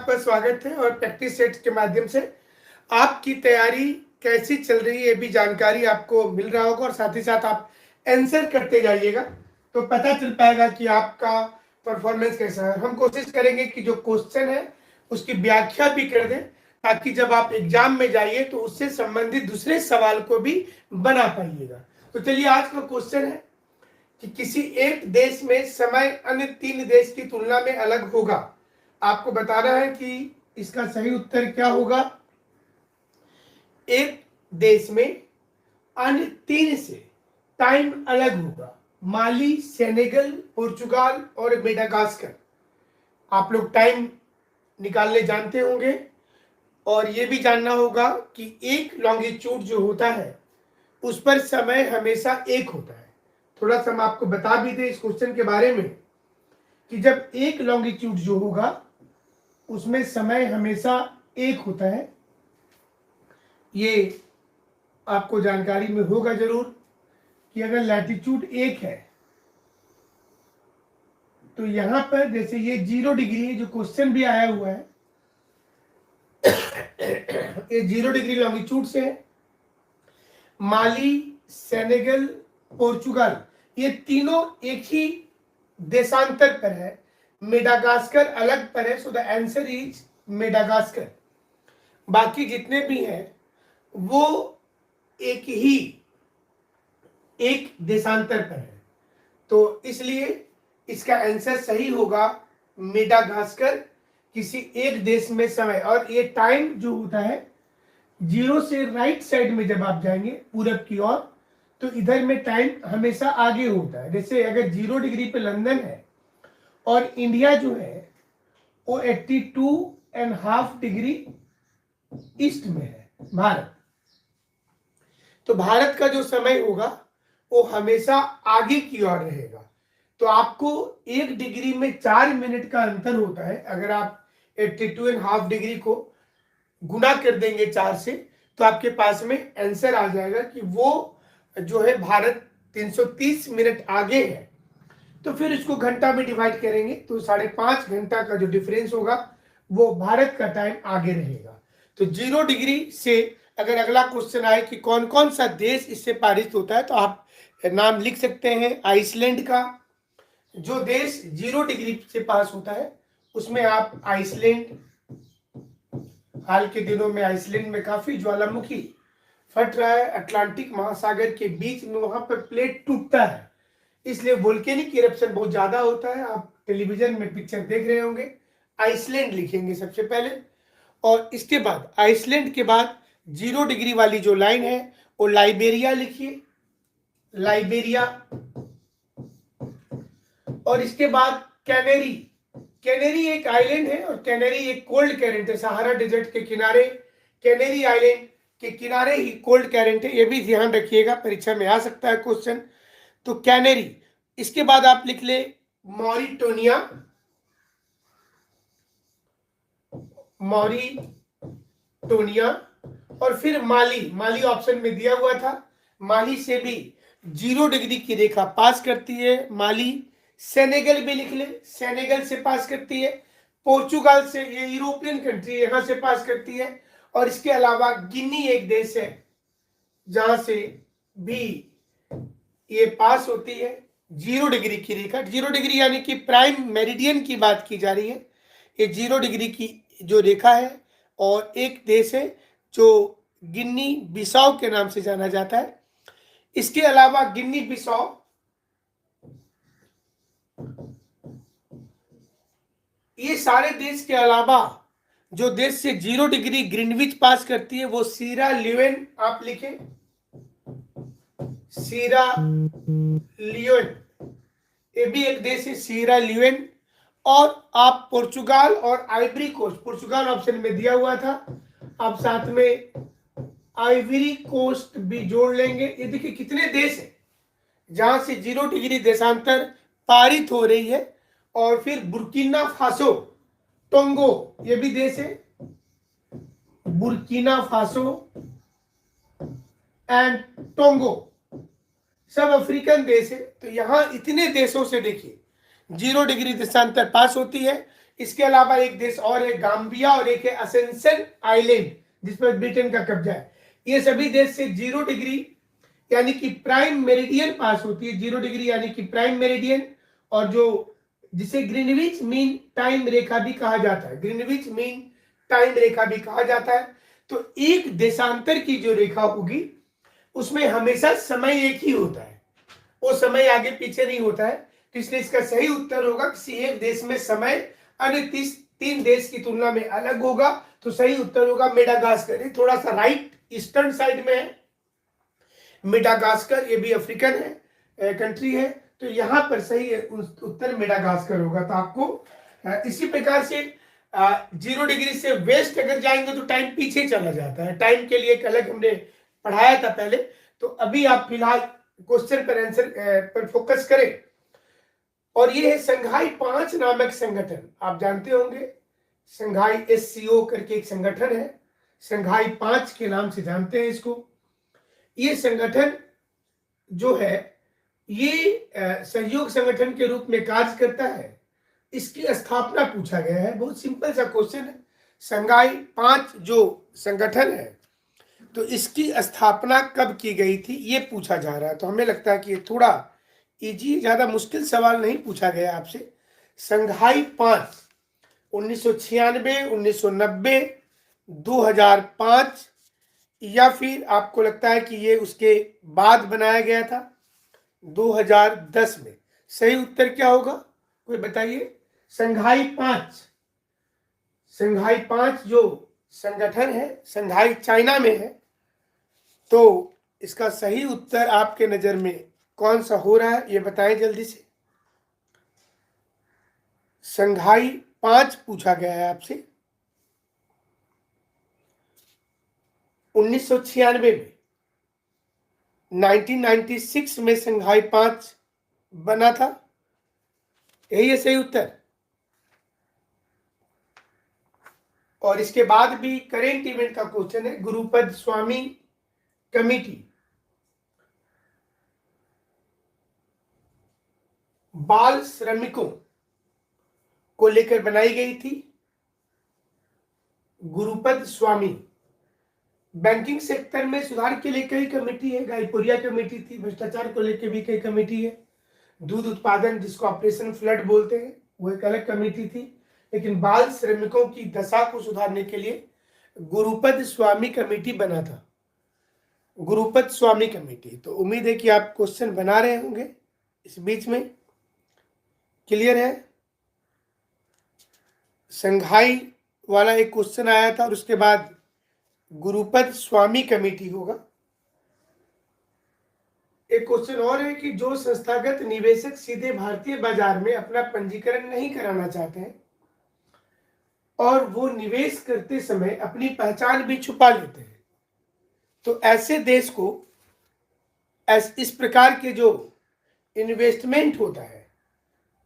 आपका स्वागत है और प्रैक्टिस सेट्स के माध्यम से आपकी तैयारी कैसी चल रही है ये भी जानकारी आपको मिल रहा होगा और साथ ही साथ आप आंसर करते जाइएगा तो पता चल पाएगा कि आपका परफॉर्मेंस कैसा है। हम कोशिश करेंगे कि जो क्वेश्चन है उसकी व्याख्या भी कर दें ताकि जब आप एग्जाम में जाइए तो उससे संबंधित दूसरे सवाल को भी बना पाइएगा। तो चलिए आज का क्वेश्चन है कि किसी एक देश में समय अन्य 3 देश की तुलना में अलग होगा। आपको बताना है कि इसका सही उत्तर क्या होगा। एक देश में अन्य 3 से टाइम अलग होगा। माली, सेनेगल, पुर्तगाल और मेडागास्कर। आप लोग टाइम निकालने जानते होंगे और ये भी जानना होगा कि एक लॉन्गिट्यूड जो होता है उस पर समय हमेशा एक होता है। थोड़ा सा हम आपको बता भी दें इस क्वेश्चन के बारे में कि जब एक लॉन्गिट्यूड जो होगा उसमें समय हमेशा एक होता है। ये आपको जानकारी में होगा जरूर कि अगर लैटिट्यूड एक है तो यहां पर जैसे ये 0 डिग्री जो क्वेश्चन भी आया हुआ है ये 0 डिग्री लॉन्गिट्यूड से है। माली, सेनेगल, पोर्चुगल ये तीनों एक ही देशांतर पर है। मेडागास्कर अलग पर है। So the answer is Madagascar. बाकी जितने भी हैं वो एक देशांतर पर है तो इसलिए इसका आंसर सही होगा मेडागास्कर। किसी एक देश में समय और ये टाइम जो होता है 0 से राइट साइड में जब आप जाएंगे पूरब की ओर तो इधर में टाइम हमेशा आगे होता है। जैसे अगर 0 डिग्री पे लंदन है और इंडिया जो है वो 82.5 डिग्री ईस्ट में है भारत, तो भारत का जो समय होगा वो हमेशा आगे की ओर रहेगा। तो आपको 1 डिग्री में 4 मिनट का अंतर होता है। अगर आप 82.5 डिग्री को गुना कर देंगे 4 से तो आपके पास में आंसर आ जाएगा कि वो जो है भारत 330 मिनट आगे है। तो फिर इसको घंटा में डिवाइड करेंगे तो 5.5 घंटा का जो डिफरेंस होगा वो भारत का टाइम आगे रहेगा। तो 0 डिग्री से अगर अगला क्वेश्चन आए कि कौन कौन सा देश इससे पारित होता है तो आप नाम लिख सकते हैं। आइसलैंड का जो देश 0 डिग्री से पास होता है उसमें आप आइसलैंड, हाल के दिनों में आइसलैंड में काफी ज्वालामुखी फट रहा है। अटलांटिक महासागर के बीच में वहां पर प्लेट टूटता है इसलिए वोल्केनिक इरप्शन बहुत ज्यादा होता है। आप टेलीविजन में पिक्चर देख रहे होंगे। आइसलैंड लिखेंगे सबसे पहले और इसके बाद आइसलैंड के बाद 0 डिग्री वाली जो लाइन है वो लाइबेरिया लिखिए, लाइबेरिया। और इसके बाद कैनेरी। कैनेरी एक आइलैंड है और कैनेरी एक कोल्ड कैरेंट है। सहारा डेजर्ट के किनारे कैनेरी आइलैंड के किनारे ही कोल्ड कैरेंट है। ये भी ध्यान रखिएगा, परीक्षा में आ सकता है क्वेश्चन। तो कैनेरी। इसके बाद आप लिख ले मॉरिटोनिया, मॉरिटोनिया। और फिर माली, माली ऑप्शन में दिया हुआ था। माली से भी 0 डिग्री की रेखा पास करती है माली। सेनेगल भी लिख ले, सेनेगल से पास करती है। पोर्चुगाल से, ये यूरोपियन कंट्री यहां से पास करती है। और इसके अलावा गिनी एक देश है जहां से भी ये पास होती है 0 डिग्री की रेखा। 0 डिग्री यानी कि प्राइम मेरिडियन की बात की जा रही है। ये 0 डिग्री की जो रेखा है और एक देश है जो गिनी बिसाऊ के नाम से जाना जाता है। इसके अलावा गिनी बिसाऊ ये सारे देश के अलावा जो देश से 0 डिग्री ग्रीनविच पास करती है वो सीरा लियोन। आप लिखें सीरा लियोन, ये भी एक देश है सीरा लियोन। और आप पोर्चुगाल और आइवरी कोस्ट, पोर्चुगाल ऑप्शन में दिया हुआ था, आप साथ में आइवरी कोस्ट भी जोड़ लेंगे। ये देखिए कितने देश हैं जहां से 0 डिग्री देशांतर पारित हो रही है। और फिर बुर्किना फासो, टोंगो ये भी देश है, बुर्किना फासो एंड टोंगो सब अफ्रीकन देश है। तो यहां इतने देशों से देखिए 0 डिग्री देशांतर पास होती है। इसके अलावा एक देश और है गाम्बिया, और एक है असेंशन आइलैंड जिस पर ब्रिटेन का कब्जा है। ये सभी देश से 0 डिग्री यानी कि प्राइम मेरिडियन पास होती है, 0 डिग्री यानी कि प्राइम मेरिडियन, और जो जिसे ग्रीनविच मीन टाइम रेखा भी कहा जाता है, ग्रीनविच मीन टाइम रेखा भी कहा जाता है। तो एक देशांतर की जो रेखा होगी उसमें हमेशा समय एक ही होता है, वो समय आगे पीछे नहीं होता है। तो इसलिए इसका सही उत्तर होगा किसी एक देश में समय अन्य 3 देश की तुलना में अलग होगा। तो सही उत्तर होगा मेडागास्कर। थोड़ा सा राइट ईस्टर्न साइड में है मेडागास्कर, ये भी अफ्रीकन है कंट्री है। तो यहां पर सही उत्तर मेडागास्कर होगा। तो आपको इसी प्रकार से 0 डिग्री से वेस्ट अगर जाएंगे तो टाइम पीछे चला जाता है। टाइम के लिए एक अलग हमने पढ़ाया था पहले। तो अभी आप फिलहाल क्वेश्चन पर आंसर पर फोकस करें। और ये है संघाई 5 नामक संगठन, आप जानते होंगे संघाई SCO करके एक संगठन है, संघाई 5 के नाम से जानते हैं इसको। ये संगठन जो है ये सहयोग संगठन के रूप में कार्य करता है। इसकी स्थापना पूछा गया है, बहुत सिंपल सा क्वेश्चन है। संघाई 5 जो संगठन है तो इसकी स्थापना कब की गई थी ये पूछा जा रहा है। तो हमें लगता है कि ये थोड़ा इजी, ज्यादा मुश्किल सवाल नहीं पूछा गया आपसे। संघाई 5 1996, 1990, 2005 या फिर आपको लगता है कि ये उसके बाद बनाया गया था 2010 में। सही उत्तर क्या होगा कोई बताइए। संघाई 5 जो संगठन है संघाई चाइना में है। तो इसका सही उत्तर आपके नजर में कौन सा हो रहा है ये बताएं जल्दी से। संघाई 5 पूछा गया है आपसे 1996 में, 1996 में संघाई 5 बना था, यही है सही उत्तर। और इसके बाद भी करेंट इवेंट का क्वेश्चन है, गुरुपद स्वामी कमेटी बाल श्रमिकों को लेकर बनाई गई थी। गुरुपद स्वामी बैंकिंग सेक्टर में सुधार के लिए कई कमेटी है, गायपुरिया कमेटी थी, भ्रष्टाचार को लेकर भी कई कमेटी है, दूध उत्पादन जिसको ऑपरेशन फ्लड बोलते हैं वो एक अलग कमेटी थी। लेकिन बाल श्रमिकों की दशा को सुधारने के लिए गुरुपद स्वामी कमेटी बना था, गुरुपद स्वामी कमेटी। तो उम्मीद है कि आप क्वेश्चन बना रहे होंगे इस बीच में। क्लियर है। संघाई वाला एक क्वेश्चन आया था और उसके बाद गुरुपद स्वामी कमेटी होगा। एक क्वेश्चन और है कि जो संस्थागत निवेशक सीधे भारतीय बाजार में अपना पंजीकरण नहीं कराना चाहते हैं और वो निवेश करते समय अपनी पहचान भी छुपा लेते हैं, तो ऐसे देश को इस प्रकार के जो इन्वेस्टमेंट होता है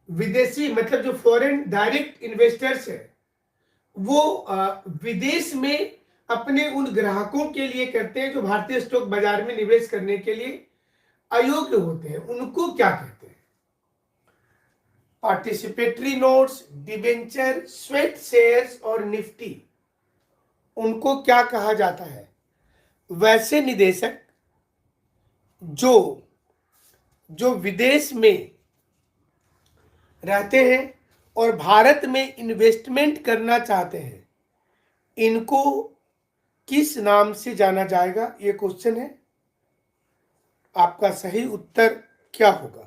विदेशी, मतलब जो फॉरेन डायरेक्ट इन्वेस्टर्स है वो विदेश में अपने उन ग्राहकों के लिए करते हैं जो भारतीय स्टॉक बाजार में निवेश करने के लिए अयोग्य होते हैं, उनको क्या कहते हैं। Participatory notes, debenture, sweat shares और निफ्टी, उनको क्या कहा जाता है। वैसे निवेशक जो विदेश में रहते हैं और भारत में इन्वेस्टमेंट करना चाहते हैं, इनको किस नाम से जाना जाएगा ये क्वेश्चन है। आपका सही उत्तर क्या होगा।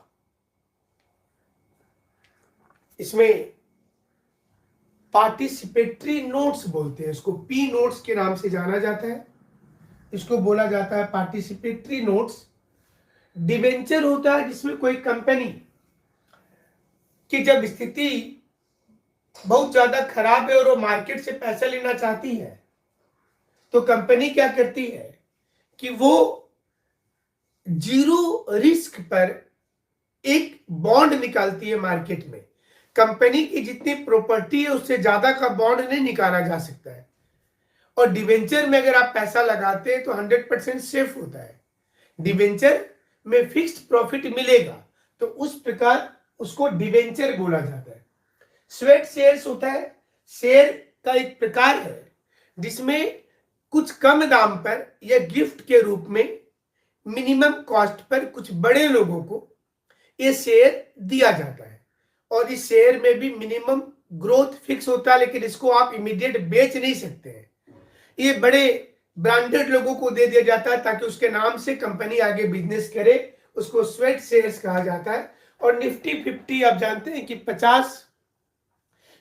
इसमें पार्टिसिपेटरी नोट्स बोलते हैं, इसको पी नोट्स के नाम से जाना जाता है, इसको बोला जाता है पार्टिसिपेटरी नोट्स। डिबेंचर होता है जिसमें कोई कंपनी की जब स्थिति बहुत ज्यादा खराब है और वो मार्केट से पैसा लेना चाहती है तो कंपनी क्या करती है कि वो 0 रिस्क पर एक बॉन्ड निकालती है मार्केट में। कंपनी की जितनी प्रॉपर्टी है उससे ज्यादा का बॉन्ड नहीं निकाला जा सकता है, और डिबेंचर में अगर आप पैसा लगाते हैं तो 100% सेफ होता है। डिबेंचर में फिक्स्ड प्रॉफिट मिलेगा, तो उस प्रकार उसको डिबेंचर बोला जाता है। स्वेट शेयर्स होता है, शेयर का एक प्रकार है जिसमें कुछ कम दाम पर या गिफ्ट के रूप में मिनिमम कॉस्ट पर कुछ बड़े लोगों को ये शेयर दिया जाता है। और इस शेयर में भी मिनिमम ग्रोथ फिक्स होता है, लेकिन इसको आप इमीडिएट बेच नहीं सकते हैं। ये बड़े ब्रांडेड लोगों को दे दिया जाता है ताकि उसके नाम से कंपनी आगे बिजनेस करे, उसको स्वेट शेयर्स कहा जाता है। और निफ्टी 50 आप जानते हैं कि 50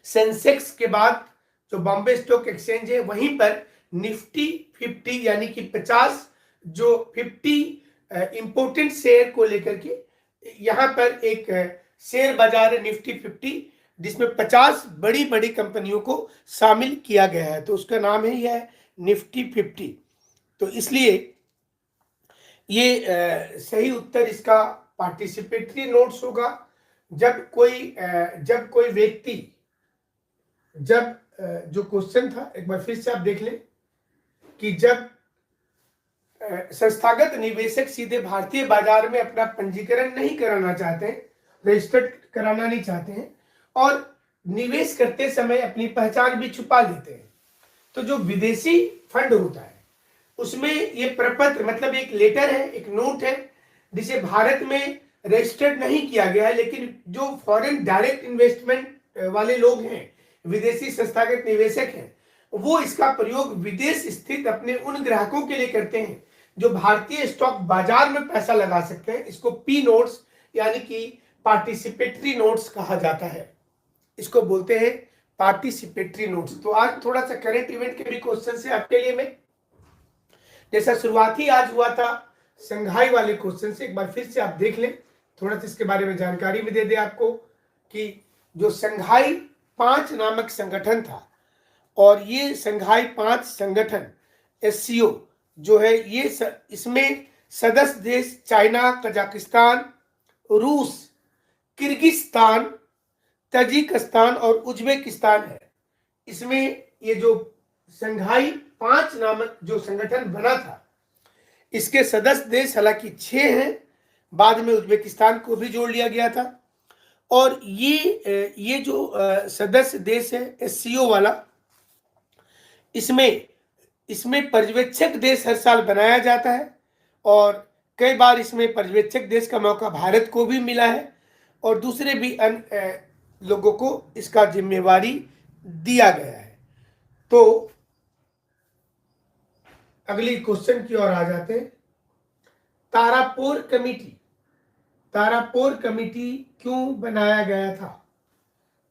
सेंसेक्स के बाद जो बॉम्बे स्टॉक एक्सचेंज है वहीं पर निफ्टी 50 यानी कि 50 जो 50 इंपोर्टेंट शेयर को लेकर के यहाँ पर एक शेयर बाजार है निफ्टी 50, जिसमें 50 बड़ी बड़ी कंपनियों को शामिल किया गया है, तो उसका नाम है यह निफ्टी 50। तो इसलिए ये सही उत्तर इसका पार्टिसिपेटरी नोट्स होगा। जब कोई व्यक्ति जो क्वेश्चन था एक बार फिर से आप देख लें कि जब संस्थागत निवेशक सीधे भारतीय बाजार में अपना पंजीकरण नहीं कराना चाहते हैं, रजिस्टर्ड कराना नहीं चाहते हैं और निवेश करते समय अपनी पहचान भी छुपा लेते हैं, तो जो विदेशी फंड होता है उसमें ये प्रपत्र मतलब एक लेटर है, एक नोट है जिसे भारत में रजिस्टर्ड नहीं किया गया है, लेकिन जो फॉरेन डायरेक्ट इन्वेस्टमेंट वाले लोग हैं, विदेशी संस्थागत निवेशक हैं, वो इसका प्रयोग विदेश स्थित अपने उन ग्राहकों के लिए करते हैं जो भारतीय स्टॉक बाजार में पैसा लगा सकते हैं। इसको पी नोट्स यानी कि पार्टिसिपेटरी नोट्स कहा जाता है, इसको बोलते हैं पार्टिसिपेटरी नोट्स। तो आज थोड़ा सा करंट इवेंट के भी क्वेश्चन है आपके लिए मैं, जैसा शुरुआत ही आज हुआ था संघाई वाले क्वेश्चन से, एक बार फिर से आप देख लें, थोड़ा सा इसके बारे में जानकारी भी दे दे आपको कि जो संघाई 5 नामक संगठन था और ये संघाई 5 संगठन SCO जो है ये इसमें सदस्य देश चाइना, कजाकिस्तान, रूस, किर्गिस्तान, ताजिकिस्तान और उज्बेकिस्तान है। इसमें ये जो संघाई 5 नामक जो संगठन बना था इसके सदस्य देश हालांकि 6 हैं, बाद में उज्बेकिस्तान को भी जोड़ लिया गया था। और ये जो सदस्य देश है SCO वाला, इसमें पर्यवेक्षक देश हर साल बनाया जाता है और कई बार इसमें पर्यवेक्षक देश का मौका भारत को भी मिला है और दूसरे भी अन्य लोगों को इसका जिम्मेवारी दिया गया है। तो अगली क्वेश्चन की ओर आ जाते हैं। तारापोर कमेटी क्यों बनाया गया था?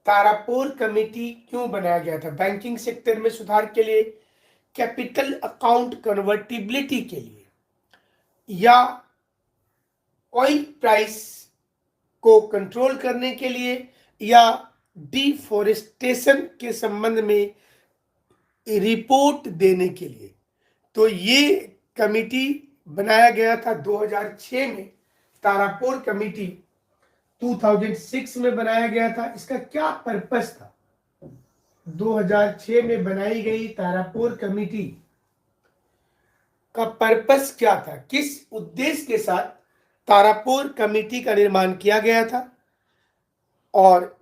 तारापोर कमेटी क्यों बनाया गया था? बैंकिंग सेक्टर में सुधार के लिए, कैपिटल अकाउंट कन्वर्टिबिलिटी के लिए, या ऑयल प्राइस को कंट्रोल करने के लिए, या डिफोरेस्टेशन के संबंध में रिपोर्ट देने के लिए? तो ये कमेटी बनाया गया था 2006 में। तारापोर कमेटी 2006 में बनाया गया था। इसका क्या पर्पस था? 2006 में बनाई गई तारापोर कमेटी का पर्पस क्या था? किस उद्देश्य के साथ तारापोर कमेटी का निर्माण किया गया था? और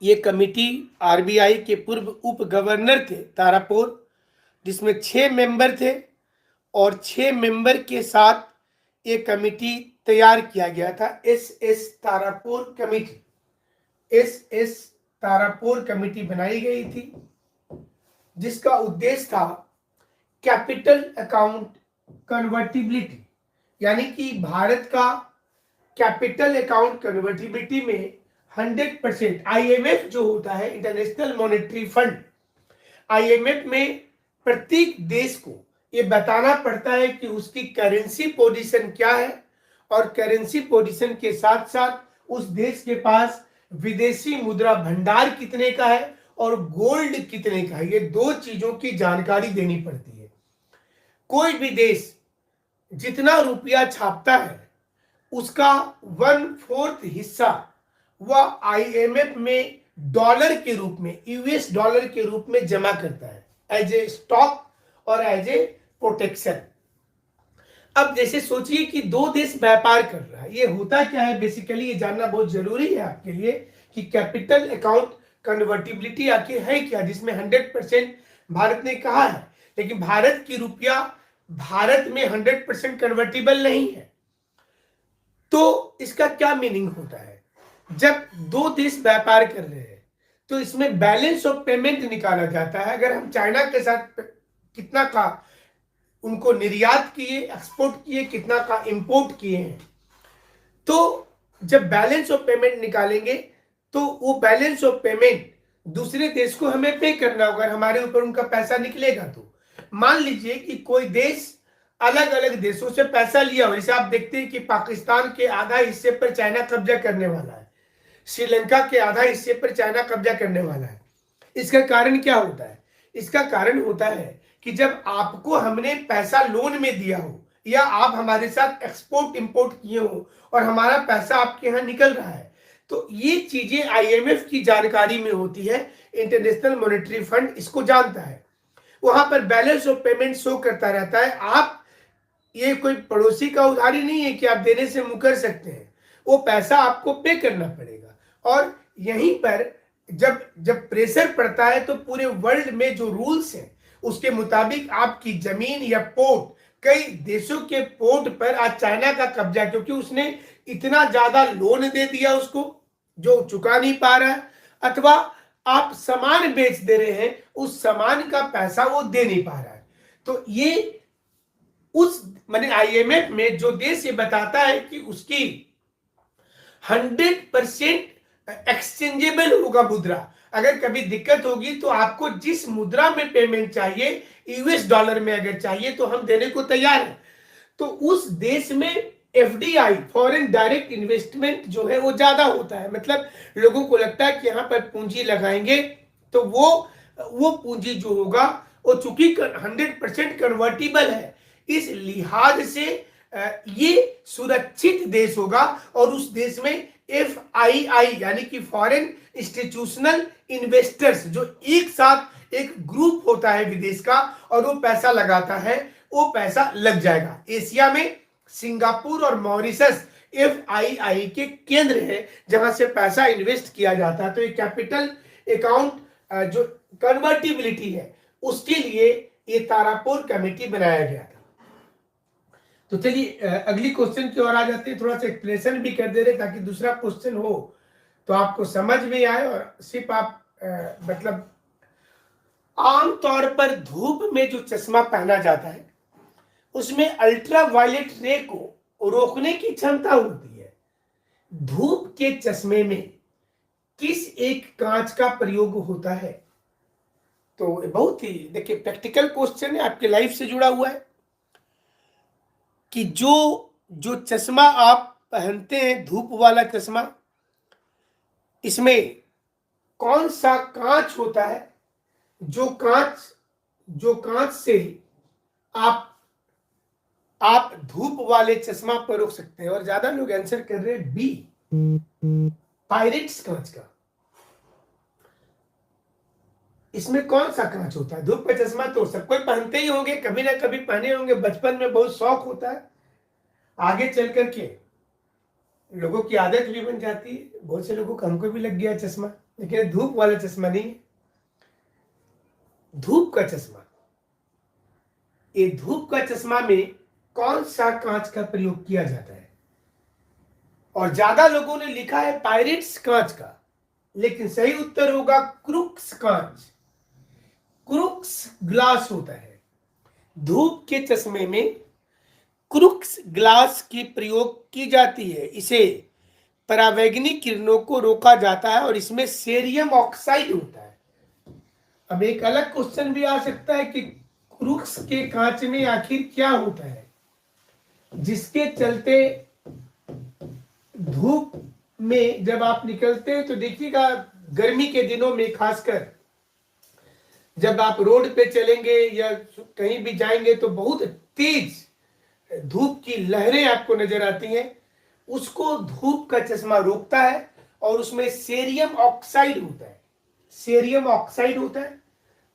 ये कमेटी RBI के पूर्व उप गवर्नर थे तारापोर, जिसमें 6 मेंबर थे और 6 मेंबर के साथ ये कमेटी तैयार किया गया था। SS तारापोर कमेटी बनाई गई थी जिसका उद्देश्य था कैपिटल अकाउंट कन्वर्टिबिलिटी, यानी कि भारत का कैपिटल अकाउंट कन्वर्टिबिलिटी में 100% IMF जो होता है, इंटरनेशनल मॉनेटरी फंड, IMF में प्रत्येक देश को ये बताना पड़ता है कि उसकी करेंसी पोजीशन क्या है और करेंसी पोजीशन के साथ साथ उस देश के पास विदेशी मुद्रा भंडार कितने का है और गोल्ड कितने का है। ये 2 चीजों की जानकारी देनी पड़ती है। कोई भी देश जितना रुपया छापता है उसका 1/4 हिस्सा वह IMF में डॉलर के रूप में, US डॉलर के रूप में जमा करता है एज ए स्टॉक और एज ए प्रोटेक्शन। अब जैसे सोचिए कि 2 देश व्यापार कर रहा है, ये होता क्या है बेसिकली, ये जानना बहुत जरूरी है आपके लिए कि कैपिटल अकाउंट कन्वर्टिबिलिटी आखिर है क्या, जिसमें 100% भारत ने कहा है, लेकिन भारत की रुपया भारत में 100% कन्वर्टिबल नहीं है। तो इसका क्या मीनिंग होता है, जब दो देश व्यापार कर रहे हैं तो इसमें बैलेंस ऑफ पेमेंट निकाला जाता है। अगर हम चाइना के साथ कितना का उनको निर्यात किए, एक्सपोर्ट किए, कितना का इंपोर्ट किए हैं, तो जब बैलेंस ऑफ पेमेंट निकालेंगे तो वो बैलेंस ऑफ पेमेंट दूसरे देश को हमें पे करना होगा, हमारे ऊपर उनका पैसा निकलेगा। तो मान लीजिए कि कोई देश अलग अलग देशों से पैसा लिया हो, जैसे आप देखते हैं कि पाकिस्तान के आधा हिस्से पर चाइना कब्जा करने वाला है, श्रीलंका के आधा हिस्से पर चाइना कब्जा करने वाला है। इसका कारण क्या होता है, इसका कारण होता है कि जब आपको हमने पैसा लोन में दिया हो या आप हमारे साथ एक्सपोर्ट इंपोर्ट किए हो और हमारा पैसा आपके यहाँ निकल रहा है, तो ये चीजें आईएमएफ की जानकारी में होती है, इंटरनेशनल मॉनेटरी फंड इसको जानता है, वहां पर बैलेंस ऑफ पेमेंट शो करता रहता है। आप, ये कोई पड़ोसी का उधारी नहीं है कि आप देने से मुकर सकते हैं, वो पैसा आपको पे करना पड़ेगा। और यहीं पर जब जब प्रेशर पड़ता है तो पूरे वर्ल्ड में जो रूल्स हैं उसके मुताबिक आपकी जमीन या पोर्ट, कई देशों के पोर्ट पर आज चाइना का कब्जा, क्योंकि उसने इतना ज्यादा लोन दे दिया उसको जो चुका नहीं पा रहा है, अथवा आप सामान बेच दे रहे हैं, उस सामान का पैसा वो दे नहीं पा रहा है। तो ये उस माने आईएमएफ में जो देश ये बताता है कि उसकी 100% एक्सचेंजेबल होगा मुद्रा, अगर कभी दिक्कत होगी तो आपको जिस मुद्रा में पेमेंट चाहिए, यूएस डॉलर में अगर चाहिए तो हम देने को तैयार हैं। तो उस देश में एफडीआई, फॉरेन डायरेक्ट इन्वेस्टमेंट जो है वो ज्यादा होता है, मतलब लोगों को लगता है कि यहाँ पर पूंजी लगाएंगे तो वो पूंजी जो होगा वो चूंकि 100% कन्वर्टिबल है, इस लिहाज से ये सुरक्षित देश होगा। और उस देश में FII यानी कि फॉरेन इंस्टीट्यूशनल इन्वेस्टर्स, जो एक साथ एक ग्रुप होता है विदेश का और वो पैसा लगाता है, वो पैसा लग जाएगा। एशिया में सिंगापुर और मॉरिशस FII के केंद्र है जहां से पैसा इन्वेस्ट किया जाता है। तो ये कैपिटल अकाउंट जो कन्वर्टिबिलिटी है उसके लिए ये तारापुर कमेटी बनाया गया था। तो चलिए अगली क्वेश्चन की ओर आ जाते हैं, थोड़ा सा एक्सप्लेनेशन भी कर दे रहे ताकि दूसरा क्वेश्चन हो तो आपको समझ में आए और सिर्फ आप मतलब आमतौर पर धूप में जो चश्मा पहना जाता है उसमें अल्ट्रा वायलेट रे को रोकने की क्षमता होती है। धूप के चश्मे में किस एक कांच का प्रयोग होता है? तो बहुत ही देखिए प्रैक्टिकल क्वेश्चन है, आपके लाइफ से जुड़ा हुआ है कि जो चश्मा आप पहनते हैं, धूप वाला चश्मा, इसमें कौन सा कांच होता है जो कांच से आप धूप वाले चश्मा पर रोक सकते हैं। और ज्यादा लोग आंसर कर रहे हैं बी, पायरेट्स कांच का। इसमें कौन सा कांच होता है? धूप का चश्मा तो सब कोई पहनते ही होंगे, कभी ना कभी पहने होंगे, बचपन में बहुत शौक होता है, आगे चल करके लोगों की आदत भी बन जाती है। बहुत से लोगों को, हमको भी लग गया चश्मा, लेकिन धूप वाला चश्मा नहीं है। धूप का चश्मा, ये धूप का चश्मा में कौन सा कांच का प्रयोग किया जाता है? और ज्यादा लोगों ने लिखा है पायरेट्स कांच का, लेकिन सही उत्तर होगा क्रूक्स कांच। क्रूक्स ग्लास होता है। धूप के चश्मे में क्रूक्स ग्लास की प्रयोग की जाती है, इसे परावैंगनिक किरणों को रोका जाता है और इसमें सेरियम ऑक्साइड होता है। अब एक अलग क्वेश्चन भी आ सकता है कि क्रूक्स के कांच में आखिर क्या होता है जिसके चलते धूप में जब आप निकलते हैं तो देखिएगा गर्मी के दिनों में खासकर जब आप रोड पे चलेंगे या कहीं भी जाएंगे तो बहुत तेज धूप की लहरें आपको नजर आती हैं, उसको धूप का चश्मा रोकता है और उसमें सेरियम ऑक्साइड होता है। सेरियम ऑक्साइड होता है,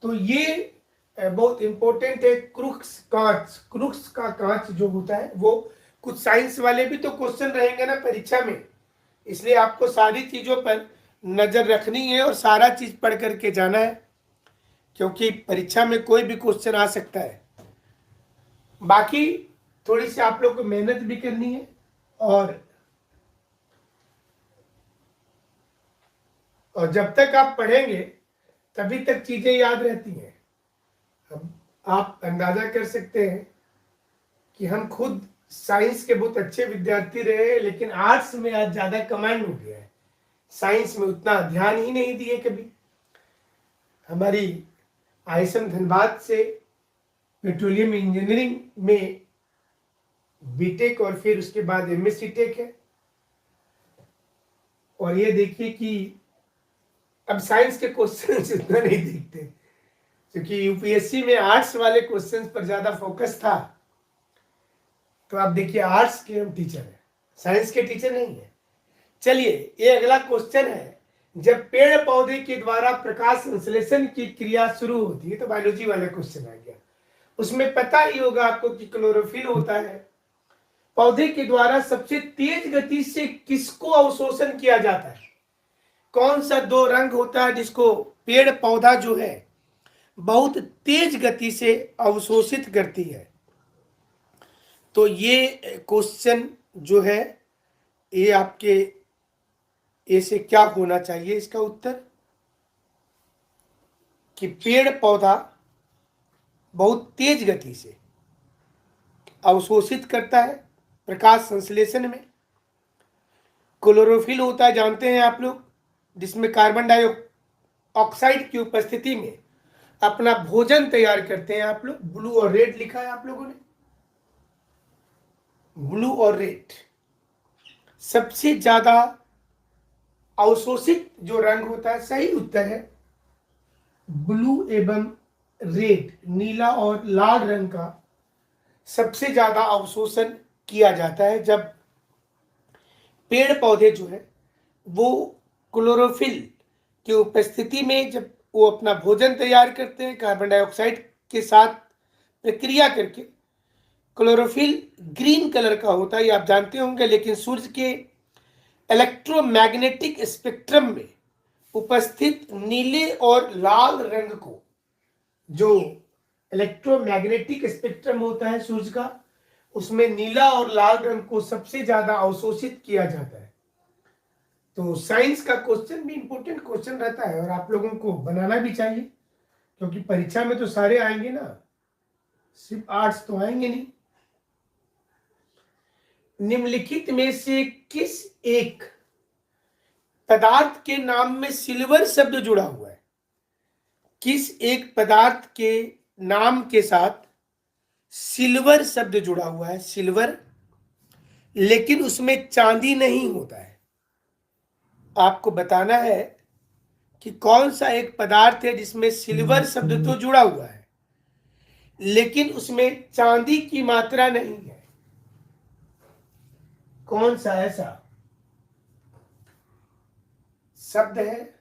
तो ये बहुत इंपॉर्टेंट है। क्रूक्स कांच, क्रूक्स का कांच जो होता है वो, कुछ साइंस वाले भी तो क्वेश्चन रहेंगे ना परीक्षा में, इसलिए आपको सारी चीजों पर नजर रखनी है और सारा चीज पढ़ करके जाना है, क्योंकि परीक्षा में कोई भी क्वेश्चन आ सकता है। बाकी थोड़ी सी आप लोग को मेहनत भी करनी है, और जब तक आप पढ़ेंगे तभी तक चीजें याद रहती हैं। अब आप अंदाजा कर सकते हैं कि हम खुद साइंस के बहुत अच्छे विद्यार्थी रहे, लेकिन आर्ट्स में आज ज्यादा कमांड हो गया है, साइंस में उतना ध्यान ही नहीं दिए कभी। हमारी आईएसएम धनबाद से पेट्रोलियम इंजीनियरिंग में बीटेक और फिर उसके बाद एमएससी टेक है। और ये देखिए कि अब साइंस के क्वेश्चन इतना नहीं दिखते, क्योंकि यूपीएससी में आर्ट्स वाले क्वेश्चंस पर ज्यादा फोकस था। तो आप देखिए आर्ट्स के हम टीचर हैं, साइंस के टीचर नहीं है। चलिए ये अगला क्वेश्चन है, जब पेड़ पौधे के द्वारा प्रकाश संश्लेषण की क्रिया शुरू होती है, तो बायोलॉजी वाला क्वेश्चन आ गया। उसमें पता ही होगा आपको कि क्लोरोफिल होता है। पौधे के द्वारा सबसे तेज गति से किसको अवशोषण किया जाता है? कौन सा दो रंग होता है जिसको पेड़ पौधा जो है बहुत तेज गति से अवशोषित करती है? तो ये क्वेश्चन जो है ये आपके ऐसे क्या होना चाहिए इसका उत्तर, कि पेड़ पौधा बहुत तेज गति से अवशोषित करता है प्रकाश संश्लेषण में। क्लोरोफिल होता है, जानते हैं आप लोग, जिसमें कार्बन डाइऑक्साइड की उपस्थिति में अपना भोजन तैयार करते हैं आप लोग। ब्लू और रेड लिखा है आप लोगों ने, ब्लू और रेड। सबसे ज्यादा अवशोषित जो रंग होता है, सही उत्तर है ब्लू एवं रेड, नीला और लाल रंग का सबसे ज्यादा अवशोषण किया जाता है जब पेड़ पौधे जो है वो क्लोरोफिल की उपस्थिति में, जब वो अपना भोजन तैयार करते हैं कार्बन डाइऑक्साइड के साथ प्रक्रिया करके। क्लोरोफिल ग्रीन कलर का होता है, ये आप जानते होंगे, लेकिन सूर्य के इलेक्ट्रोमैग्नेटिक स्पेक्ट्रम में उपस्थित नीले और लाल रंग को, जो इलेक्ट्रोमैग्नेटिक स्पेक्ट्रम होता है सूर्य का, उसमें नीला और लाल रंग को सबसे ज्यादा अवशोषित किया जाता है। तो साइंस का क्वेश्चन भी इंपॉर्टेंट क्वेश्चन रहता है और आप लोगों को बनाना भी चाहिए, क्योंकि परीक्षा में तो सारे आएंगे ना, सिर्फ आर्ट्स तो आएंगे नहीं। निम्नलिखित में से किस एक पदार्थ के नाम में सिल्वर शब्द जुड़ा हुआ है? किस एक पदार्थ के नाम के साथ सिल्वर शब्द जुड़ा हुआ है? सिल्वर, लेकिन उसमें चांदी नहीं होता है। आपको बताना है कि कौन सा एक पदार्थ है जिसमें सिल्वर शब्द तो जुड़ा हुआ है लेकिन उसमें चांदी की मात्रा नहीं है। कौन सा ऐसा शब्द है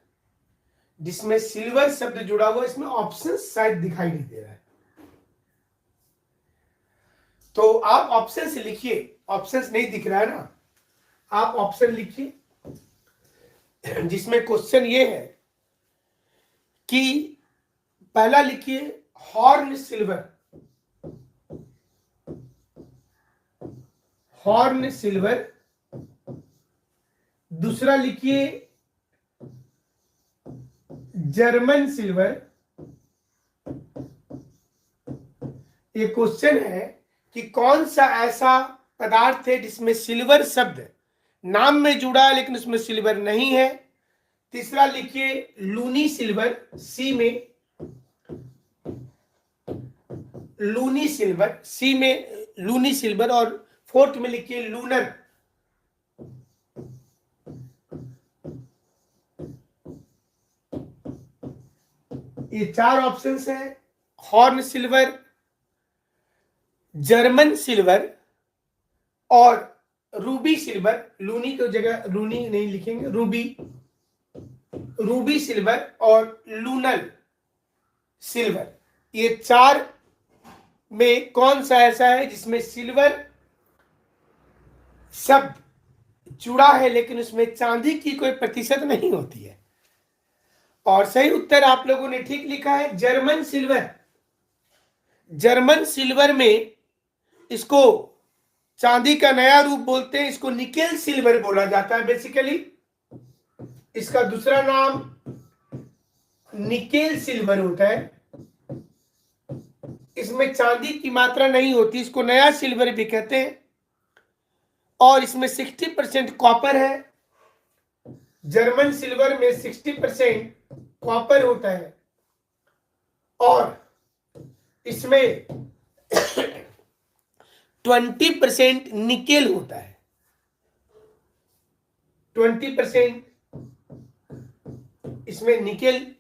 जिसमें सिल्वर शब्द जुड़ा हुआ है? इसमें ऑप्शन शायद दिखाई नहीं दे रहा है, तो आप ऑप्शन से लिखिए। ऑप्शन नहीं दिख रहा है ना, आप ऑप्शन लिखिए जिसमें क्वेश्चन ये है कि पहला लिखिए हॉर्न सिल्वर, हॉर्न सिल्वर। दूसरा लिखिए जर्मन सिल्वर। ये क्वेश्चन है कि कौन सा ऐसा पदार्थ है जिसमें सिल्वर शब्द नाम में जुड़ा है लेकिन उसमें सिल्वर नहीं है। तीसरा लिखिए लूनी सिल्वर, सी में लूनी सिल्वर, सी में लूनी सिल्वर। और फोर्थ में लिखिए लूनर। ये चार ऑप्शंस हैं, हॉर्न सिल्वर, जर्मन सिल्वर और रूबी सिल्वर। लूनी की जगह रूनी नहीं लिखेंगे, रूबी, रूबी सिल्वर और लूनल सिल्वर। ये चार में कौन सा ऐसा है जिसमें सिल्वर शब्द चूड़ा है लेकिन उसमें चांदी की कोई प्रतिशत नहीं होती है। और सही उत्तर आप लोगों ने ठीक लिखा है, जर्मन सिल्वर। जर्मन सिल्वर में इसको चांदी का नया रूप बोलते हैं, इसको निकेल सिल्वर बोला जाता है बेसिकली। इसका दूसरा नाम निकेल सिल्वर होता है। इसमें चांदी की मात्रा नहीं होती, इसको नया सिल्वर भी कहते हैं। और इसमें 60% कॉपर है। जर्मन सिल्वर में 60% कॉपर होता है और इसमें 20% निकेल होता है। 20% इसमें निकेल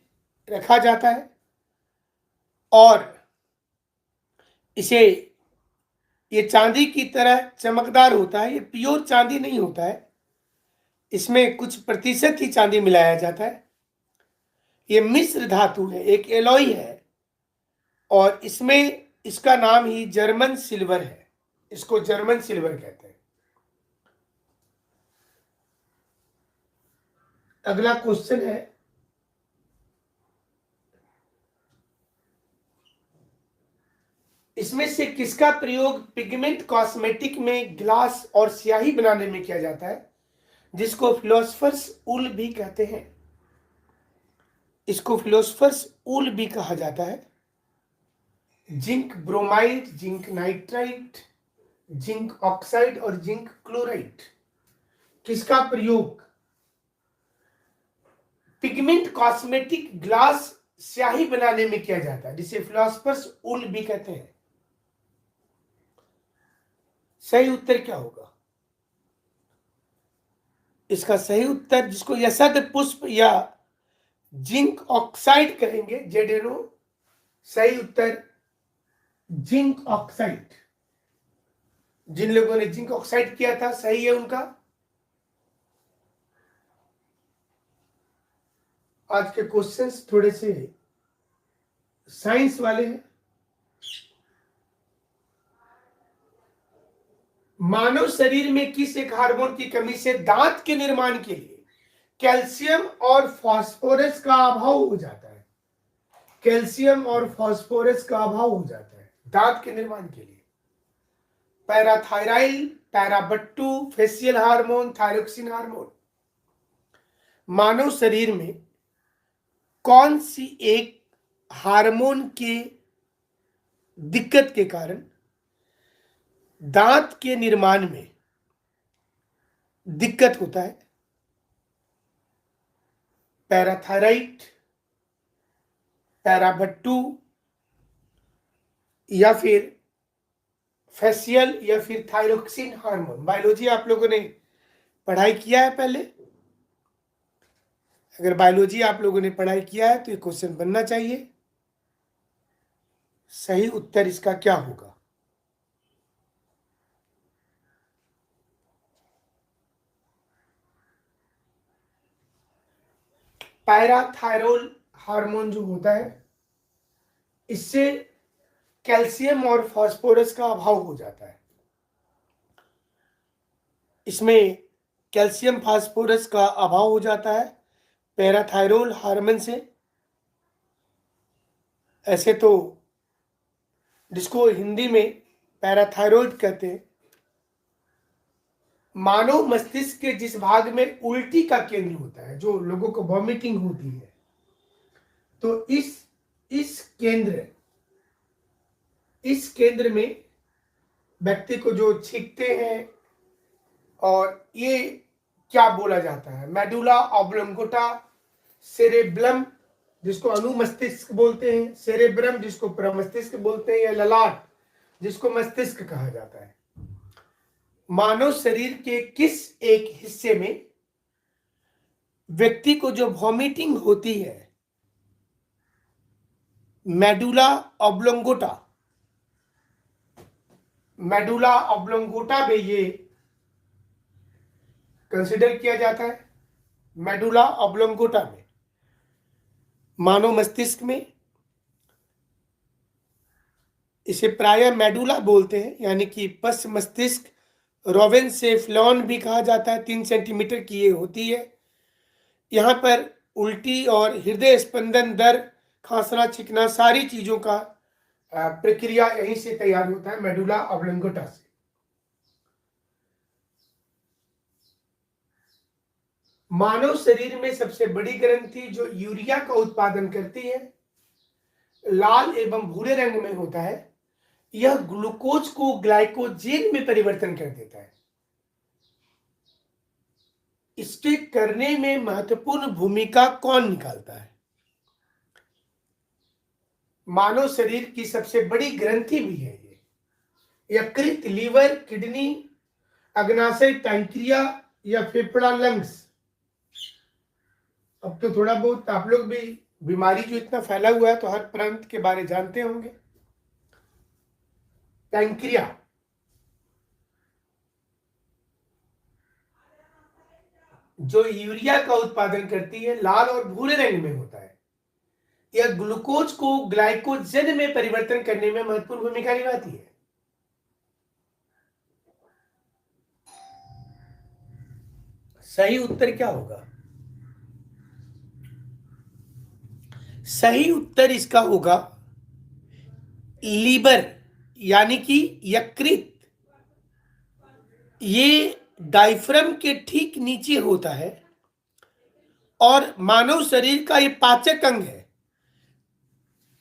रखा जाता है और इसे, ये चांदी की तरह चमकदार होता है। ये प्योर चांदी नहीं होता है, इसमें कुछ प्रतिशत ही चांदी मिलाया जाता है। ये मिश्र धातु है, एक एलॉय है और इसमें इसका नाम ही जर्मन सिल्वर है। इसको जर्मन सिल्वर कहते हैं। अगला क्वेश्चन है, इसमें से किसका प्रयोग पिगमेंट कॉस्मेटिक में ग्लास और स्याही बनाने में किया जाता है, जिसको फिलोसफर्स ऊल भी कहते हैं। इसको फिलोसफर्स ऊल भी कहा जाता है। Zinc bromide, zinc nitrite, zinc oxide और जिंक क्लोराइड, किसका प्रयोग पिगमेंट कॉस्मेटिक ग्लास स्याही बनाने में किया जाता है, जिसे फिलोसफर्स ऊल भी कहते हैं। सही उत्तर क्या होगा? इसका सही उत्तर, जिसको यसद पुष्प या जिंक ऑक्साइड कहेंगे, जेडेनो, सही उत्तर जिंक ऑक्साइड। जिन लोगों ने जिंक ऑक्साइड किया था सही है उनका। आज के क्वेश्चंस थोड़े से साइंस वाले हैं। मानव शरीर में किस एक हार्मोन की कमी से दांत के निर्माण के लिए कैल्शियम और फास्फोरस का अभाव हो जाता है? कैल्शियम और फास्फोरस का अभाव हो जाता है दांत के निर्माण के लिए। पैराथायराइड, पैराबट्टू, फेशियल हार्मोन, थायरोक्सिन हार्मोन। मानव शरीर में कौन सी एक हार्मोन के दिक्कत के कारण दांत के निर्माण में दिक्कत होता है? पैराथायराइड, पैराबट्टू या फिर फेशियल या फिर थायरोक्सिन हार्मोन। बायोलॉजी आप लोगों ने पढ़ाई किया है पहले? अगर बायोलॉजी आप लोगों ने पढ़ाई किया है तो ये क्वेश्चन बनना चाहिए। सही उत्तर इसका क्या होगा? पैराथायरोल हार्मोन जो होता है, इससे कैल्शियम और फास्फोरस का अभाव हो जाता है। इसमें कैल्शियम फास्फोरस का अभाव हो जाता है पैराथायरोल हार्मोन से। ऐसे तो जिसको हिंदी में पैराथायरॉइड कहते हैं। मानव मस्तिष्क के जिस भाग में उल्टी का केंद्र होता है, जो लोगों को वॉमिटिंग होती है, तो इस केंद्र में व्यक्ति को जो छींकते हैं, और ये क्या बोला जाता है, मेडुला ऑब्लोंगोटा, सेरेब्रम जिसको अनुमस्तिष्क बोलते हैं, सेरेब्रम जिसको प्रमस्तिष्क बोलते हैं, या ललाट जिसको मस्तिष्क कहा जाता है। मानव शरीर के किस एक हिस्से में व्यक्ति को जो वॉमिटिंग होती है, मेडुला ऑब्लोंगोटा, मेडुला ऑब्लोंगोटा में ये कंसिडर किया जाता है। मेडुला ऑब्लोंगोटा में, मानव मस्तिष्क में, इसे प्रायः मेडुला बोलते हैं, यानी कि पश्च मस्तिष्क रोवेनसेफ्लॉन भी कहा जाता है, 3 सेंटीमीटर की ये होती है। यहाँ पर उल्टी और हृदय स्पंदन दर, खांसना छिकना सारी चीजों का प्रक्रिया यहीं से तैयार होता है, मेडुला ऑब्लोंगेटा से। मानव शरीर में सबसे बड़ी ग्रंथि जो यूरिया का उत्पादन करती है, लाल एवं भूरे रंग में होता है। यह ग्लूकोज को ग्लाइकोजेन में परिवर्तन कर देता है। इसके करने में महत्वपूर्ण भूमिका कौन निकालता है? मानव शरीर की सबसे बड़ी ग्रंथि भी है ये। यकृत, लीवर, किडनी, अग्नाशय, पैंक्रिया या फेफड़ा, लंग्स। अब तो थोड़ा बहुत आप लोग भी, बीमारी जो इतना फैला हुआ है तो हर प्रांत के बारे जानते होंगे। पैंक्रिया, जो यूरिया का उत्पादन करती है, लाल और भूरे रंग में होता है। यह ग्लूकोज को ग्लाइकोजन में परिवर्तन करने में महत्वपूर्ण भूमिका निभाती है। सही उत्तर क्या होगा? सही उत्तर इसका होगा लीवर, यानी कि यकृत। ये डायफ्राम के ठीक नीचे होता है और मानव शरीर का ये पाचक अंग है।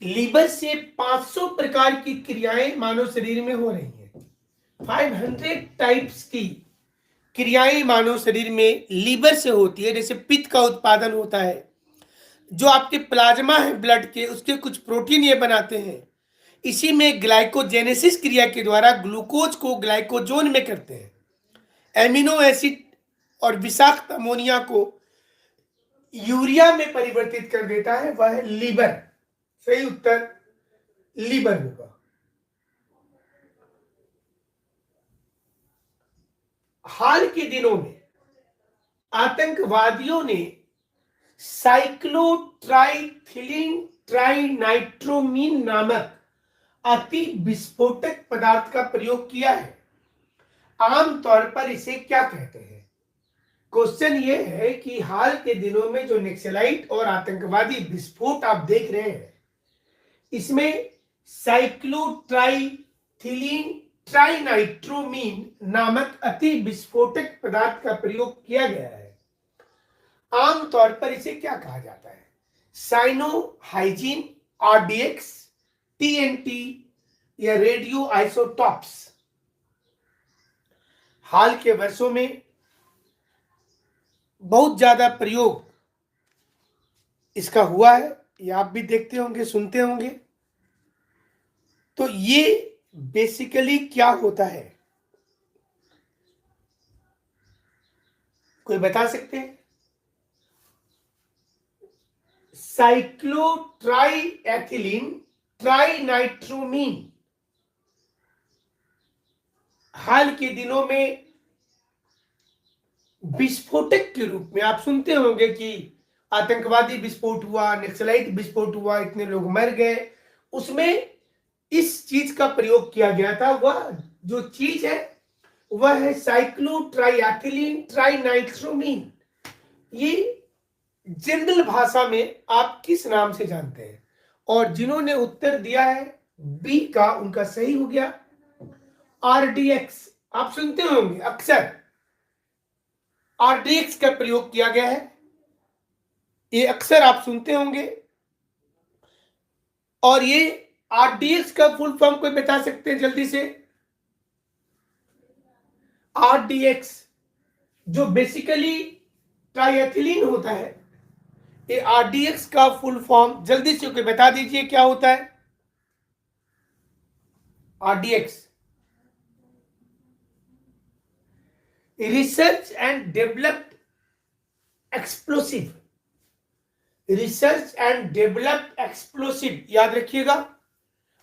लीवर से 500 प्रकार की क्रियाएं मानव शरीर में हो रही हैं। 500 टाइप्स की क्रियाएं मानव शरीर में लीवर से होती है। जैसे पित्त का उत्पादन होता है, जो आपके प्लाज्मा है ब्लड के, उसके कुछ प्रोटीन ये बनाते हैं। इसी में ग्लाइकोजेनेसिस क्रिया के द्वारा ग्लूकोज को ग्लाइकोजोन में करते हैं। एमिनो एसिड और विषाक्त अमोनिया को यूरिया में परिवर्तित कर देता है, वह है लीवर। सही उत्तर लीवर होगा। हाल के दिनों में आतंकवादियों ने साइक्लोट्राइथिलीन ट्राइनाइट्रोमीन नामक अति विस्फोटक पदार्थ का प्रयोग किया है। आमतौर पर इसे क्या कहते हैं? क्वेश्चन ये है कि हाल के दिनों में जो नक्सलाइट और आतंकवादी विस्फोट आप देख रहे हैं, इसमें साइक्लोट्राइथिलीन ट्राइनाइट्रोमीन नामक अति विस्फोटक पदार्थ का प्रयोग किया गया है। आमतौर पर इसे क्या कहा जाता है? साइनोहाइजीन, आरडीएक्स, टीएनटी या रेडियो आइसोटॉप्स। हाल के वर्षों में बहुत ज्यादा प्रयोग इसका हुआ है, ये आप भी देखते होंगे, सुनते होंगे। तो ये बेसिकली क्या होता है, कोई बता सकते हैं? साइक्लोट्राइएथिलीन ट्राइनाइट्रोमीन हाल के दिनों में विस्फोटक के रूप में आप सुनते होंगे कि आतंकवादी विस्फोट हुआ, नक्सलाइट विस्फोट हुआ, इतने लोग मर गए। उसमें इस चीज का प्रयोग किया गया था। वह जो चीज है वह है साइक्लोट्राइएथिलीन ट्राइनाइट्रोमीन। ये जनरल भाषा में आप किस नाम से जानते हैं? और जिन्होंने उत्तर दिया है बी का, उनका सही हो गया आरडीएक्स। आप सुनते होंगे अक्सर आरडीएक्स का प्रयोग किया गया है, ये अक्सर आप सुनते होंगे। और ये आरडीएक्स का फुल फॉर्म कोई बता सकते हैं जल्दी से? आरडीएक्स जो बेसिकली ट्राइएथिलीन होता है, ये आरडीएक्स का फुल फॉर्म जल्दी से कोई बता दीजिए क्या होता है? RDX research and developed explosive. Research and developed explosive, याद रखिएगा।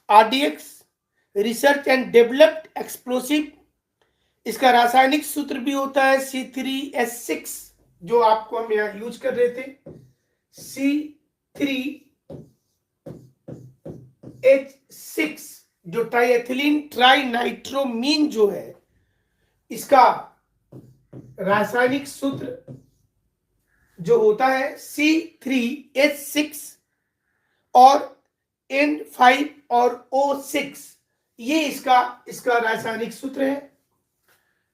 RDX research and developed explosive. इसका रासायनिक सूत्र भी होता है C3H6, जो आपको हम यहां यूज कर रहे थे। C3H6 जो ट्राइएथिलीन ट्राइनाइट्रोमीन जो है, इसका रासायनिक सूत्र जो होता है C3H6 और N5 और O6, ये इसका रासायनिक सूत्र है।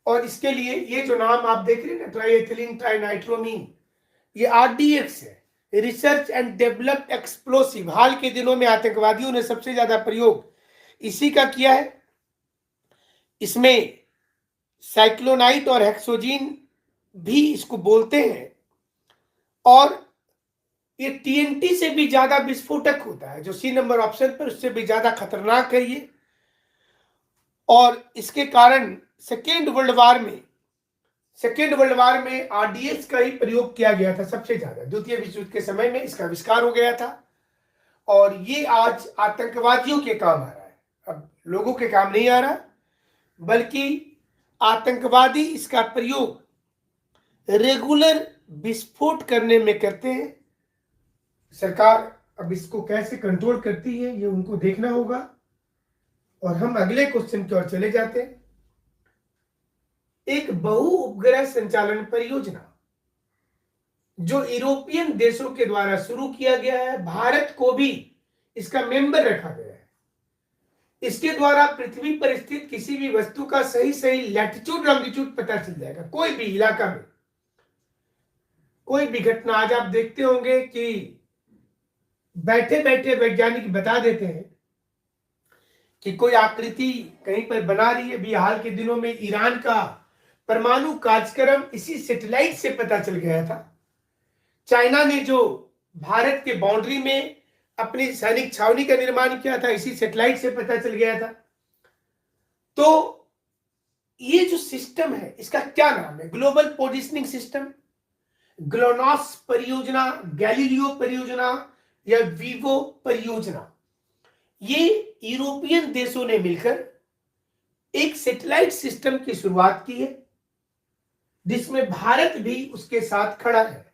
और इसके लिए ये जो नाम आप देख रहे हैं ना, ट्राइएथिलीन ट्राइनाइट्रोमीन, ये RDX है, रिसर्च एंड डेवलप एक्सप्लोसिव। हाल के दिनों में आतंकवादियों ने सबसे ज्यादा प्रयोग इसी का किया है। इसमें साइक्लोनाइट और हेक्सोजीन भी इसको बोलते हैं, और ये TNT से भी ज्यादा विस्फोटक होता है, जो C नंबर ऑप्शन पर, उससे भी ज्यादा खतरनाक है ये। और इसके कारण सेकेंड वर्ल्ड वार में RDX का ही प्रयोग किया गया था सबसे ज्यादा। द्वितीय विश्व युद्ध के समय में इसका आविष्कार हो गया था, और ये आज आतंकवादियों के काम आ रहा है। अब लोगों के काम नहीं आ रहा, बल्कि आतंकवादी इसका प्रयोग रेगुलर विस्फोट करने में करते हैं। सरकार अब इसको कैसे कंट्रोल करती है, ये उनको देखना होगा। और हम अगले क्वेश्चन की ओर चले जाते हैं। एक बहु उपग्रह संचालन परियोजना जो यूरोपियन देशों के द्वारा शुरू किया गया है, भारत को भी इसका मेंबर रखा गया है। इसके द्वारा पृथ्वी पर स्थित किसी भी वस्तु का सही लैटिट्यूड लॉन्गिट्यूड पता चल जाएगा। कोई भी इलाका में कोई भी घटना, आज आप देखते होंगे कि बैठे बैठे वैज्ञानिक बता देते हैं कि कोई आकृति कहीं पर बना रही है। भी हाल के दिनों में ईरान का परमाणु कार्यक्रम इसी सैटेलाइट से पता चल गया था। चाइना ने जो भारत के बाउंड्री में अपनी सैनिक छावनी का निर्माण किया था, इसी सैटेलाइट से पता चल गया था। तो ये जो सिस्टम है, इसका क्या नाम है? ग्लोबल पोजिशनिंग सिस्टम, ग्लोनास परियोजना, गैलीलियो परियोजना या वीवो परियोजना। ये यूरोपियन देशों ने मिलकर एक सैटेलाइट सिस्टम की शुरुआत की है, जिसमें भारत भी उसके साथ खड़ा है।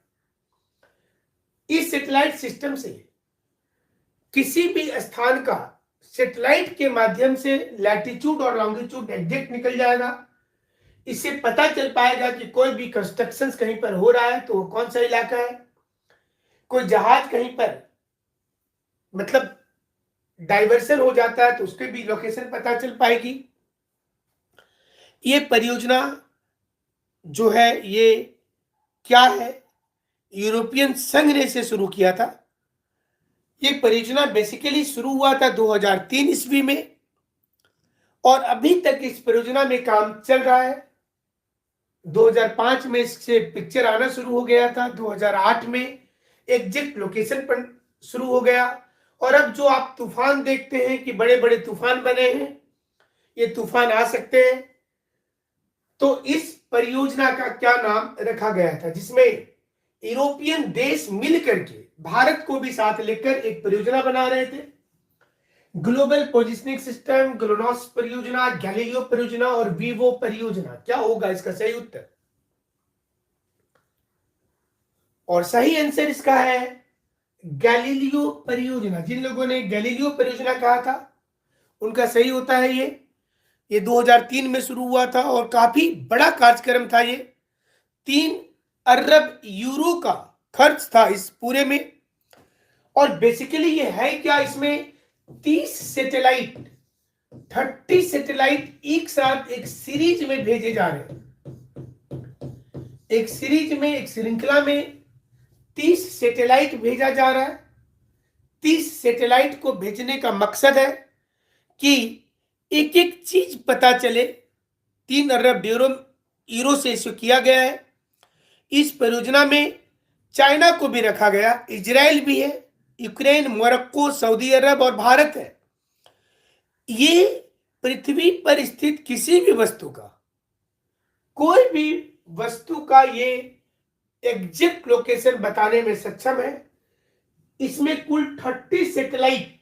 इस सैटेलाइट सिस्टम से किसी भी स्थान का सैटेलाइट के माध्यम से लैटिट्यूड और लॉन्गिट्यूड एग्जैक्ट निकल जाएगा। इससे पता चल पाएगा कि कोई भी कंस्ट्रक्शन कहीं पर हो रहा है तो वो कौन सा इलाका है। कोई जहाज कहीं पर मतलब डाइवर्सन हो जाता है तो उसके भी लोकेशन पता चल पाएगी। ये परियोजना जो है, ये क्या है, यूरोपियन संघ ने इसे शुरू किया था। ये परियोजना बेसिकली शुरू हुआ था 2003 ईस्वी में, और अभी तक इस परियोजना में काम चल रहा है। 2005 में इससे पिक्चर आना शुरू हो गया था, 2008 में एग्जैक्ट लोकेशन पर शुरू हो गया। और अब जो आप तूफान देखते हैं कि बड़े बड़े तूफान बने हैं, ये तूफान आ सकते हैं। तो इस परियोजना का क्या नाम रखा गया था, जिसमें यूरोपियन देश मिलकर के भारत को भी साथ लेकर एक परियोजना बना रहे थे? ग्लोबल पोजिशनिंग सिस्टम, ग्लोनास परियोजना, गैलीलियो परियोजना और वीवो परियोजना। क्या होगा इसका सही उत्तर? और सही आंसर इसका है गैलीलियो परियोजना। जिन लोगों ने गैलीलियो परियोजना कहा था उनका सही होता है ये 2003 में शुरू हुआ था, और काफी बड़ा कार्यक्रम था ये। 3 अरब यूरो का खर्च था इस पूरे में। और बेसिकली ये है क्या, इसमें 30 सैटेलाइट 30 सैटेलाइट एक साथ एक सीरीज में भेजे जा रहे हैं। एक सीरीज में, एक श्रृंखला में 30 सैटेलाइट भेजा जा रहा है। 30 सैटेलाइट को भेजने का मकसद है कि एक एक चीज पता चले। 3 अरब यूरो से इसे किया गया है। इस परियोजना में चाइना को भी रखा गया, इजराइल भी है, यूक्रेन, मोरक्को, सऊदी अरब और भारत है। ये पृथ्वी पर स्थित किसी भी वस्तु का, कोई भी वस्तु का ये एग्जैक्ट लोकेशन बताने में सक्षम है। इसमें कुल 30 सैटेलाइट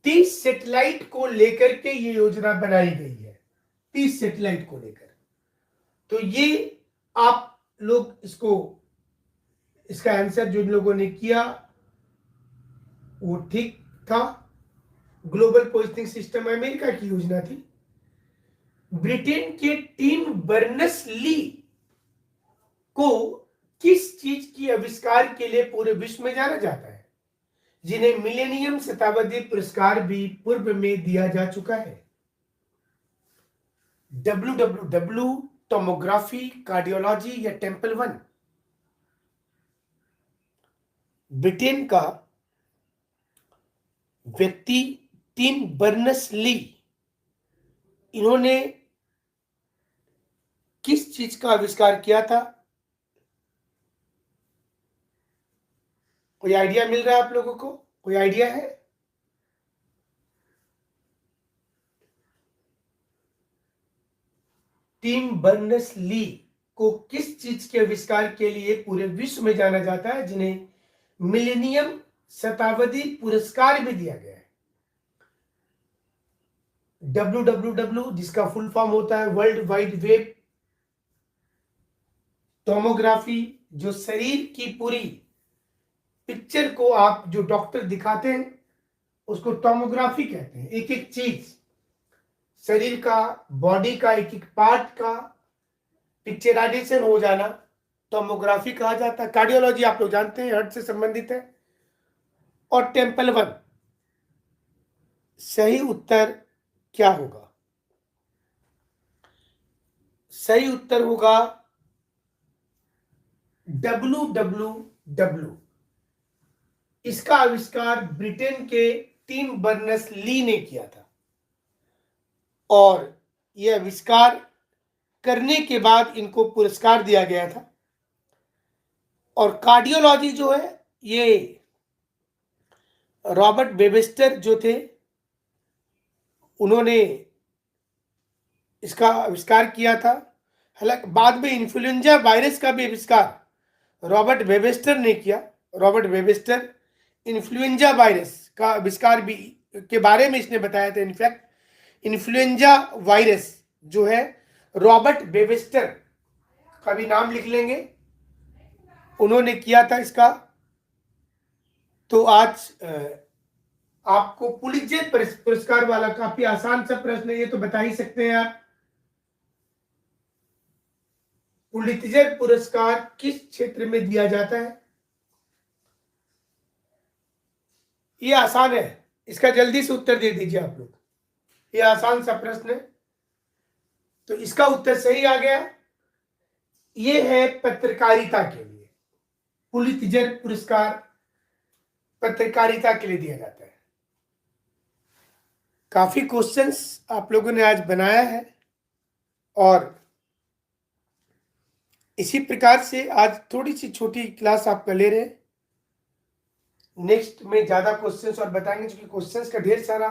30 सैटेलाइट को लेकर के ये योजना बनाई गई है। 30 सैटेलाइट को लेकर। तो ये आप लोग इसका आंसर जो इन लोगों ने किया वो ठीक था। ग्लोबल पोजिशनिंग सिस्टम अमेरिका की योजना थी। ब्रिटेन के टिम बर्नर्स ली को किस चीज की आविष्कार के लिए पूरे विश्व में जाना जाता है, जिन्हें मिलेनियम शताब्दी पुरस्कार भी पूर्व में दिया जा चुका है? WWW, टोमोग्राफी, कार्डियोलॉजी या टेम्पल 1? ब्रिटेन का व्यक्ति टिम बर्नर्स ली, इन्होंने किस चीज का आविष्कार किया था? कोई आइडिया मिल रहा है आप लोगों को? कोई आइडिया है? टिम बर्नर्स ली को किस चीज के आविष्कार के लिए पूरे विश्व में जाना जाता है, जिन्हें मिलेनियम शताब्दी पुरस्कार भी दिया गया है? WWW, जिसका फुल फॉर्म होता है वर्ल्ड वाइड वेब, टोमोग्राफी, जो शरीर की पूरी पिक्चर को आप जो डॉक्टर दिखाते हैं उसको टोमोग्राफी कहते हैं। एक एक चीज शरीर का, बॉडी का एक एक पार्ट का पिक्चराइजेशन हो जाना टोमोग्राफी कहा जाता है। कार्डियोलॉजी आप लोग जानते हैं, हार्ट से संबंधित है। और टेम्पल 1, सही उत्तर क्या होगा? सही उत्तर होगा WWW। इसका आविष्कार ब्रिटेन के टिम बर्नर्स ली ने किया था और यह आविष्कार करने के बाद इनको पुरस्कार दिया गया था। और कार्डियोलॉजी जो है ये रॉबर्ट वेबस्टर जो थे, उन्होंने इसका आविष्कार किया था। हालांकि बाद में इन्फ्लुएंजा वायरस का भी आविष्कार रॉबर्ट वेबस्टर ने किया। रॉबर्ट वेबस्टर इन्फ्लुएंजा वायरस का आविष्कार भी के बारे में इसने बताया था। इनफैक्ट इन्फ्लुएंजा वायरस जो है रॉबर्ट वेबस्टर का भी नाम लिख लेंगे, उन्होंने किया था इसका। तो आज आपको पुलित्जर पुरस्कार वाला काफी आसान सा प्रश्न है, ये तो बता ही सकते हैं आप। पुलित्जर पुरस्कार किस क्षेत्र में दिया जाता है? ये आसान है, इसका जल्दी से उत्तर दे दीजिए आप लोग। ये आसान सा प्रश्न है, तो इसका उत्तर सही आ गया। ये है पत्रकारिता के लिए। पुलित्जर पुरस्कार पत्रकारिता के लिए दिया जाता है। काफी क्वेश्चंस आप लोगों ने आज बनाया है और इसी प्रकार से आज थोड़ी सी छोटी क्लास आपका ले रहे हैं। नेक्स्ट में ज्यादा क्वेश्चंस और बताएंगे, क्योंकि क्वेश्चंस का ढेर सारा,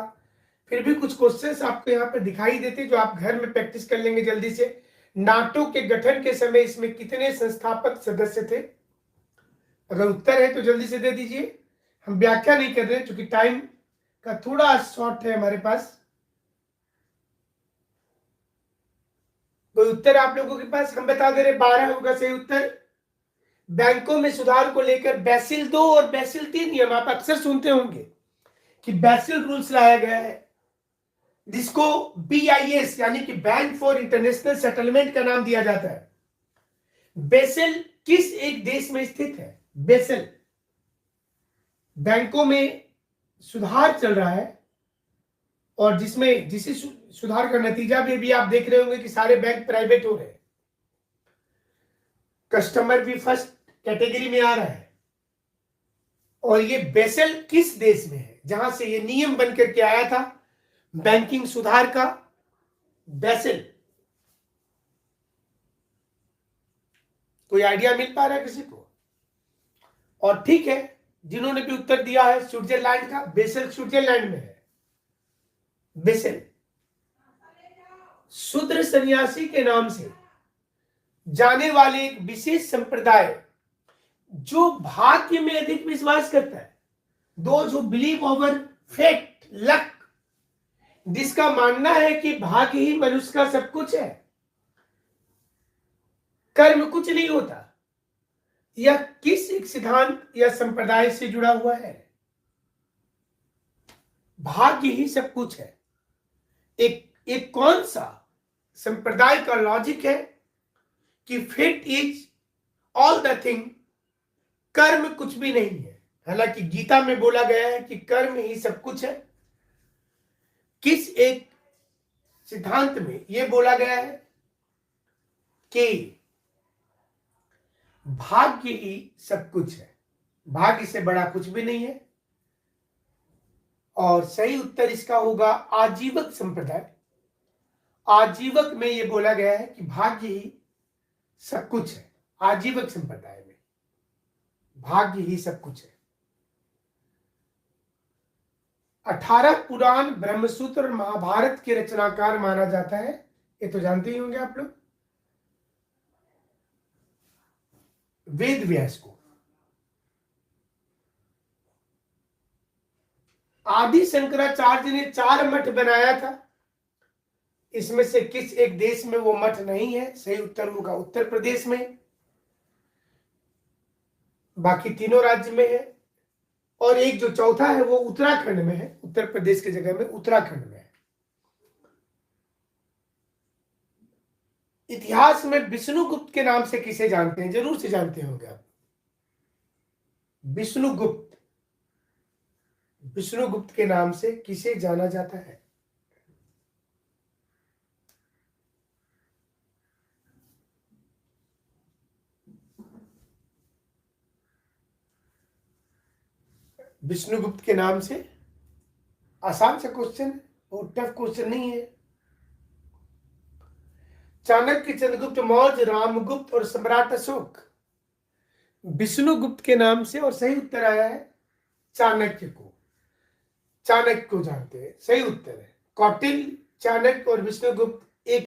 फिर भी कुछ क्वेश्चंस आपको यहाँ पे दिखाई देते जो आप घर में प्रैक्टिस कर लेंगे जल्दी से। नाटो के गठन के समय इसमें कितने संस्थापक सदस्य थे? अगर उत्तर है तो जल्दी से दे दीजिए। हम व्याख्या नहीं कर रहे हैं क्योंकि टाइम का थोड़ा शॉर्ट है हमारे पास। कोई उत्तर आप लोगों के पास? हम बता दे रहे 12 होगा सही उत्तर। बैंकों में सुधार को लेकर बेसिल 2 और बेसिल 3 नियम आप अक्सर सुनते होंगे कि बेसिल रूल्स लाया गया है, जिसको BIS यानी कि बैंक फॉर इंटरनेशनल सेटलमेंट का नाम दिया जाता है। बेसिल किस एक देश में स्थित है? बेसिल बैंकों में सुधार चल रहा है और जिस सुधार का नतीजा भी आप देख रहे होंगे कि सारे बैंक प्राइवेट हो रहे हैं, कस्टमर भी फर्स्ट कैटेगरी में आ रहा है। और ये बेसिल किस देश में है जहां से ये नियम बनकर के आया था बैंकिंग सुधार का? बेसिल। कोई आइडिया मिल पा रहा है किसी को? और ठीक है, जिन्होंने भी उत्तर दिया है स्विट्जरलैंड का, बेसिल स्विट्जरलैंड में है। बेसिल शूद्र सन्यासी के नाम से जाने वाले एक विशेष संप्रदाय जो भाग्य में अधिक विश्वास करता है, those who believe over fate, luck, जिसका मानना है कि भाग्य ही मनुष्य का सब कुछ है, कर्म कुछ नहीं होता। यह किस एक सिद्धांत या संप्रदाय से जुड़ा हुआ है? भाग्य ही सब कुछ है। एक कौन सा संप्रदाय का लॉजिक है कि fit is all the thing, कर्म कुछ भी नहीं है। हालांकि गीता में बोला गया है कि कर्म ही सब कुछ है। किस एक सिद्धांत में यह बोला गया है कि भाग्य ही सब कुछ है, भाग्य से बड़ा कुछ भी नहीं है। और सही उत्तर इसका होगा आजीवक संप्रदाय। आजीवक में यह बोला गया है कि भाग्य ही सब कुछ है। आजीवक संप्रदाय में भाग्य ही सब कुछ है। 18 पुराण, ब्रह्मसूत्र और महाभारत के रचनाकार माना जाता है, ये तो जानते ही होंगे आप लोग, वेद व्यास को। आदि शंकराचार्य ने 4 मठ बनाया था। इसमें से किस एक देश में वो मठ नहीं है? सही उत्तर होगा उत्तर प्रदेश में। बाकी तीनों राज्य में है। और एक जो चौथा है वो उत्तराखंड में है, उत्तर प्रदेश की जगह में उत्तराखंड में है। इतिहास में विष्णुगुप्त के नाम से किसे जानते हैं? जरूर से जानते होंगे आप। विष्णुगुप्त, विष्णुगुप्त के नाम से किसे जाना जाता है? विष्णुगुप्त के नाम से। आसान सा क्वेश्चन, और टफ क्वेश्चन नहीं है। चाणक्य, चंद्रगुप्त मौर्य, रामगुप्त और सम्राट अशोक विष्णुगुप्त के नाम से। और सही उत्तर आया है चाणक्य को। चाणक्य को जानते हैं, सही उत्तर है। कौटिल्य, चाणक्य और विष्णुगुप्त